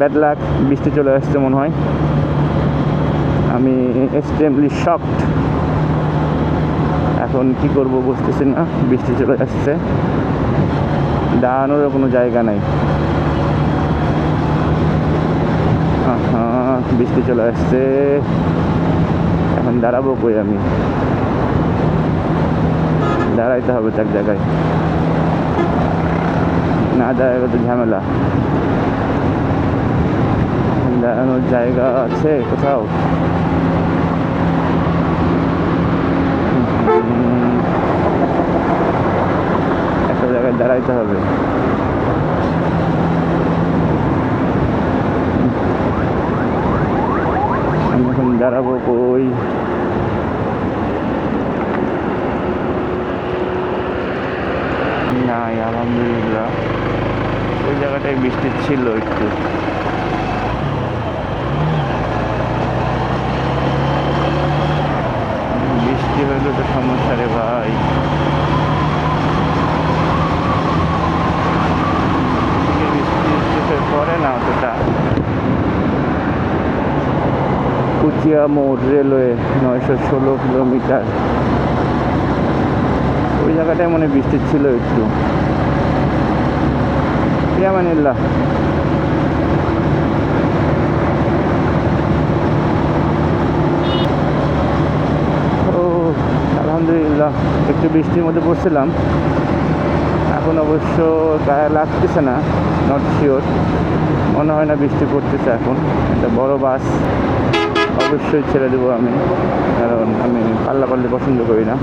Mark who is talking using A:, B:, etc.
A: Bad luck, বৃষ্টি চলে আসছে মনে হয়। আমি এক্সট্রিমলি শকড। এখন কি করব বুঝতেছি না, বৃষ্টি চলে আসছে, দাঁড়ানোরও কোনো জায়গা নাই। বৃষ্টি চলে আসছে, এখন দাঁড়াবো কই? আমি দাঁড়াইতে হবে এক জায়গায়, না দাঁড়াবে তো ঝামেলা। দাঁড়ানোর জায়গা আছে কোথাও? একটা জায়গায় দাঁড়াইতে হবে। আমি এখন দাঁড়াবো কই? নাই আলহামদুলিল্লাহ, ওই জায়গাটায় বৃষ্টি ছিল একটু। বৃষ্টি হইলে তো সমস্যা রে ভাই। বৃষ্টি পরে না অতটা। কুচিয়া মোড় রেলওয়ে 916 কিলোমিটার, ওই জায়গাটায় মনে বৃষ্টি ছিল একটু। ইয়ামানিল্লাহ। ও আলহামদুলিল্লাহ, একটু বৃষ্টির মধ্যে পড়ছিলাম, এখন অবশ্য গায়ে লাগতেছে না, নট শিওর, মনে হয় না বৃষ্টি পড়তেছে এখন। একটা বড় বাস অবশ্যই ছেড়ে দেবো আমি, কারণ আমি পাল্লাপাল্লি পছন্দ করি না।